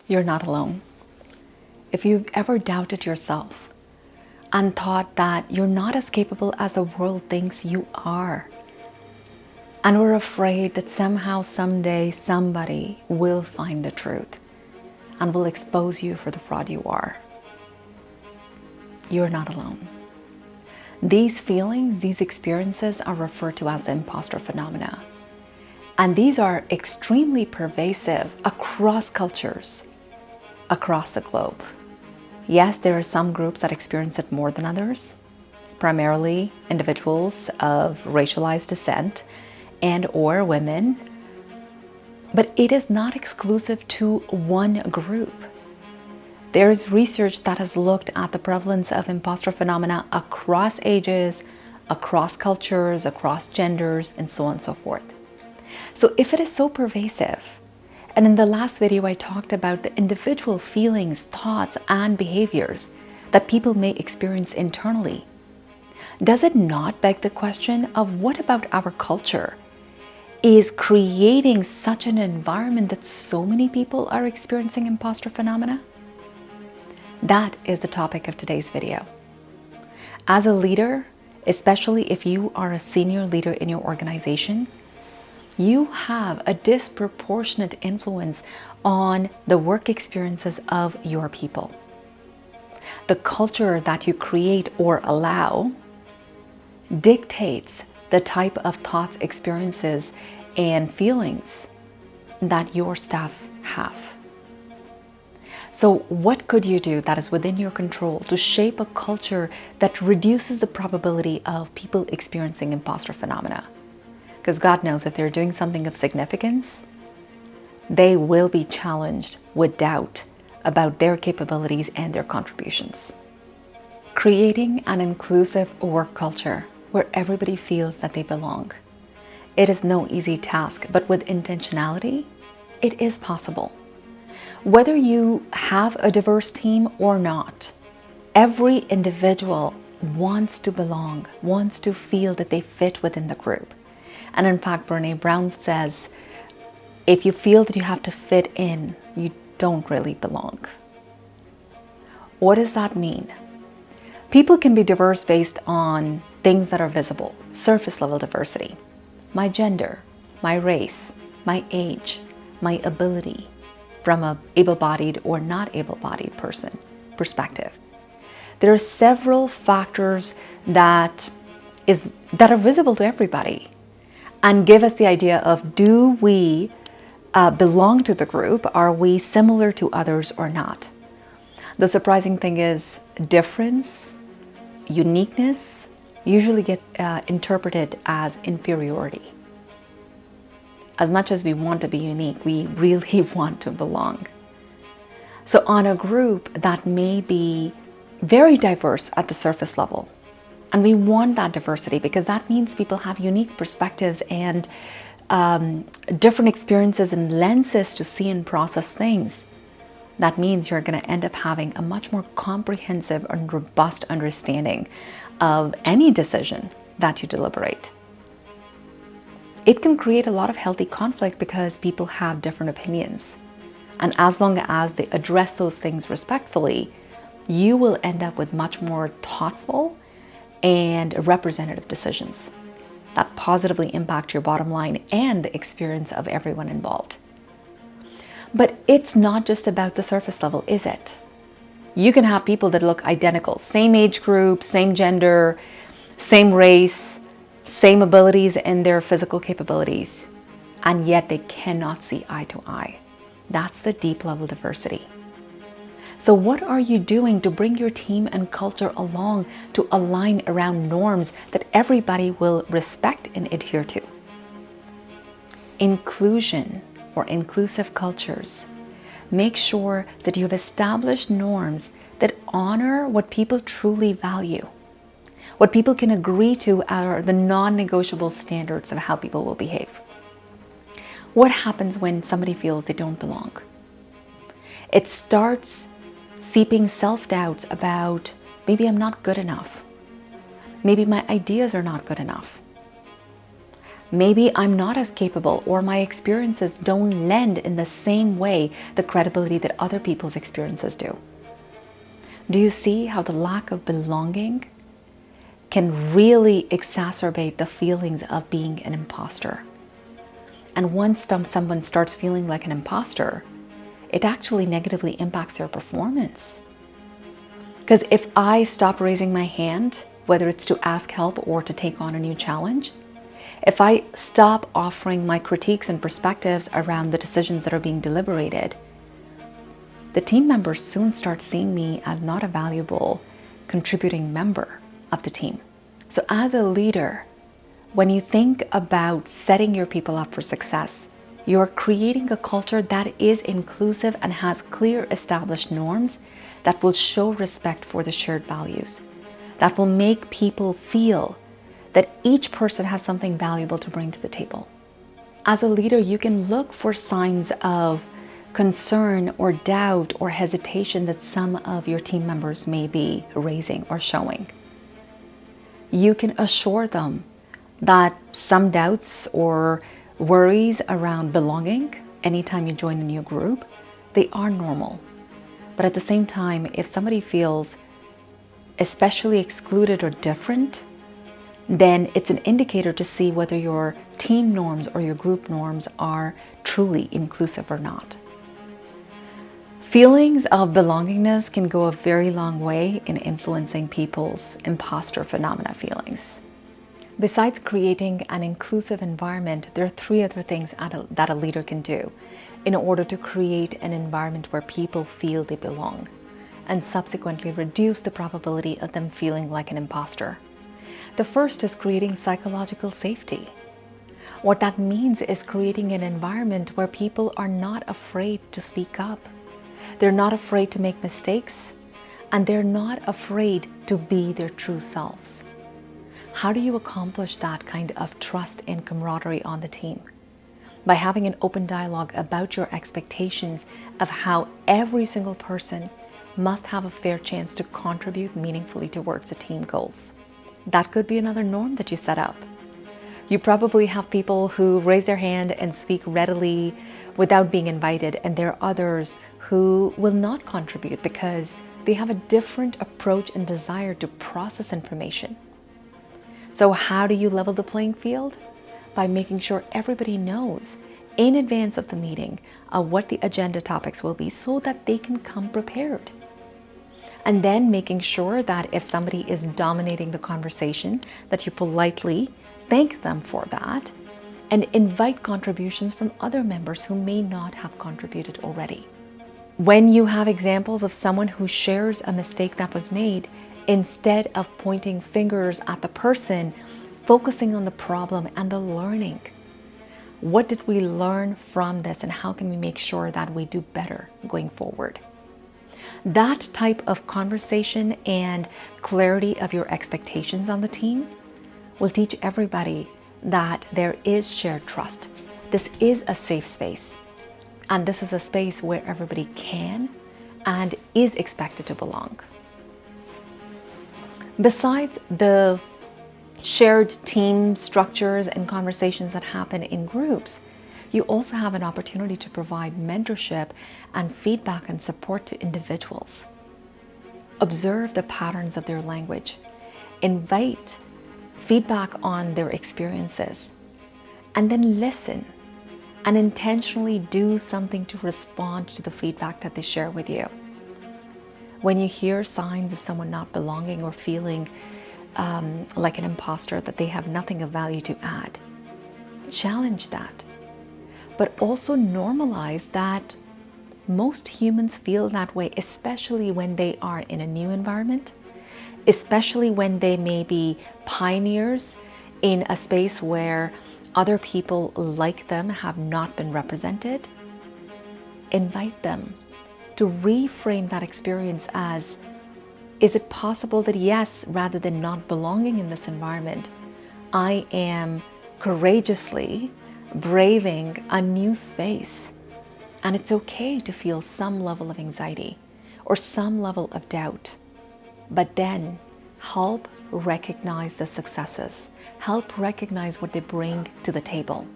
You're not alone. If you've ever doubted yourself and thought that you're not as capable as the world thinks you are, and were afraid that somehow, someday, somebody will find the truth and will expose you for the fraud you are, you're not alone. These feelings, these experiences are referred to as the imposter phenomena. And these are extremely pervasive across cultures, across the globe. Yes, there are some groups that experience it more than others, primarily individuals of racialized descent and or women, but it is not exclusive to one group. There is research that has looked at the prevalence of imposter phenomena across ages, across cultures, across genders, and so on and so forth. So if it is so pervasive, and in the last video I talked about the individual feelings, thoughts, and behaviors that people may experience internally, does it not beg the question of what about our culture is creating such an environment that so many people are experiencing imposter phenomena? That is the topic of today's video. As a leader, especially if you are a senior leader in your organization, you have a disproportionate influence on the work experiences of your people. The culture that you create or allow dictates the type of thoughts, experiences, and feelings that your staff have. So what could you do that is within your control to shape a culture that reduces the probability of people experiencing imposter phenomena? Because God knows if they're doing something of significance, they will be challenged with doubt about their capabilities and their contributions. Creating an inclusive work culture where everybody feels that they belong. It is no easy task, but with intentionality, it is possible. Whether you have a diverse team or not, every individual wants to belong, wants to feel that they fit within the group. And in fact, Brené Brown says, if you feel that you have to fit in, you don't really belong. What does that mean? People can be diverse based on things that are visible, surface level diversity. My gender, my race, my age, my ability, from an able-bodied or not able-bodied person perspective. There are several factors that are visible to everybody and give us the idea of, do we belong to the group? Are we similar to others or not? The surprising thing is difference, uniqueness usually get interpreted as inferiority. As much as we want to be unique, we really want to belong. So on a group that may be very diverse at the surface level, and we want that diversity because that means people have unique perspectives and different experiences and lenses to see and process things. That means you're going to end up having a much more comprehensive and robust understanding of any decision that you deliberate. It can create a lot of healthy conflict because people have different opinions. And as long as they address those things respectfully, you will end up with much more thoughtful and representative decisions that positively impact your bottom line and the experience of everyone involved. But it's not just about the surface level, is it? You can have people that look identical, same age group, same gender, same race, same abilities in their physical capabilities, and yet they cannot see eye to eye. That's the deep level diversity. So what are you doing to bring your team and culture along to align around norms that everybody will respect and adhere to? Inclusion or inclusive cultures make sure that you have established norms that honor what people truly value. What people can agree to are the non-negotiable standards of how people will behave. What happens when somebody feels they don't belong? It starts seeping self-doubts about, maybe I'm not good enough. Maybe my ideas are not good enough. Maybe I'm not as capable, or my experiences don't lend in the same way the credibility that other people's experiences do. Do you see how the lack of belonging can really exacerbate the feelings of being an imposter? And once someone starts feeling like an imposter, it actually negatively impacts their performance. Because if I stop raising my hand, whether it's to ask help or to take on a new challenge, if I stop offering my critiques and perspectives around the decisions that are being deliberated, the team members soon start seeing me as not a valuable contributing member of the team. So as a leader, when you think about setting your people up for success, you're creating a culture that is inclusive and has clear established norms that will show respect for the shared values, that will make people feel that each person has something valuable to bring to the table. As a leader, you can look for signs of concern or doubt or hesitation that some of your team members may be raising or showing. You can assure them that some doubts or worries around belonging anytime you join a new group, they are normal. But at the same time, if somebody feels especially excluded or different, then it's an indicator to see whether your team norms or your group norms are truly inclusive or not. Feelings of belongingness can go a very long way in influencing people's imposter phenomena feelings. Besides creating an inclusive environment, there are 3 other things that a leader can do in order to create an environment where people feel they belong and subsequently reduce the probability of them feeling like an imposter. The first is creating psychological safety. What that means is creating an environment where people are not afraid to speak up. They're not afraid to make mistakes, and they're not afraid to be their true selves. How do you accomplish that kind of trust and camaraderie on the team? By having an open dialogue about your expectations of how every single person must have a fair chance to contribute meaningfully towards the team goals. That could be another norm that you set up. You probably have people who raise their hand and speak readily without being invited, and there are others who will not contribute because they have a different approach and desire to process information. So how do you level the playing field? By making sure everybody knows in advance of the meeting what the agenda topics will be so that they can come prepared. And then making sure that if somebody is dominating the conversation, that you politely thank them for that and invite contributions from other members who may not have contributed already. When you have examples of someone who shares a mistake that was made, instead of pointing fingers at the person, focusing on the problem and the learning. What did we learn from this, and how can we make sure that we do better going forward? That type of conversation and clarity of your expectations on the team will teach everybody that there is shared trust. This is a safe space, and this is a space where everybody can and is expected to belong. Besides the shared team structures and conversations that happen in groups, you also have an opportunity to provide mentorship and feedback and support to individuals. Observe the patterns of their language. Invite feedback on their experiences, and then listen and intentionally do something to respond to the feedback that they share with you. When you hear signs of someone not belonging or feeling like an imposter, that they have nothing of value to add, challenge that. But also normalize that most humans feel that way, especially when they are in a new environment, especially when they may be pioneers in a space where other people like them have not been represented. Invite them to reframe that experience as, is it possible that yes, rather than not belonging in this environment, I am courageously braving a new space, and it's okay to feel some level of anxiety or some level of doubt, but then help recognize the successes, help recognize what they bring to the table.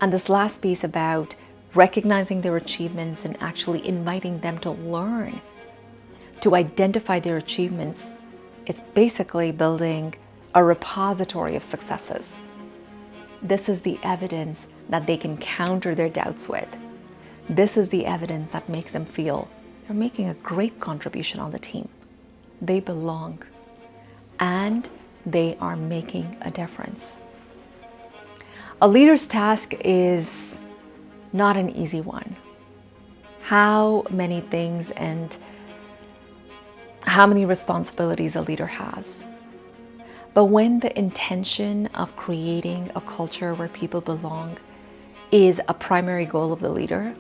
And this last piece about recognizing their achievements and actually inviting them to learn, to identify their achievements, it's basically building a repository of successes. This is the evidence that they can counter their doubts with. This is the evidence that makes them feel they're making a great contribution on the team. They belong and they are making a difference. A leader's task is not an easy one. How many things and how many responsibilities a leader has. But when the intention of creating a culture where people belong is a primary goal of the leader,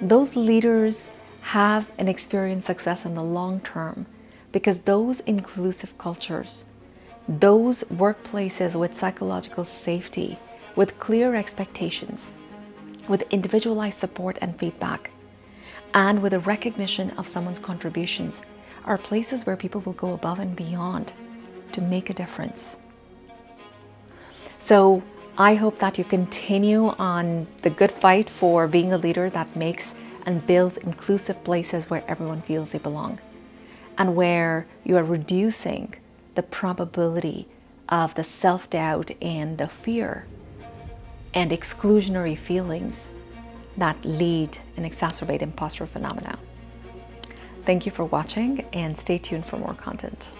those leaders have and experience success in the long term, because those inclusive cultures, those workplaces with psychological safety, with clear expectations, with individualized support and feedback, and with a recognition of someone's contributions, are places where people will go above and beyond to make a difference. So I hope that you continue on the good fight for being a leader that makes and builds inclusive places where everyone feels they belong, and where you are reducing the probability of the self-doubt and the fear and exclusionary feelings that lead and exacerbate imposter phenomena. Thank you for watching, and stay tuned for more content.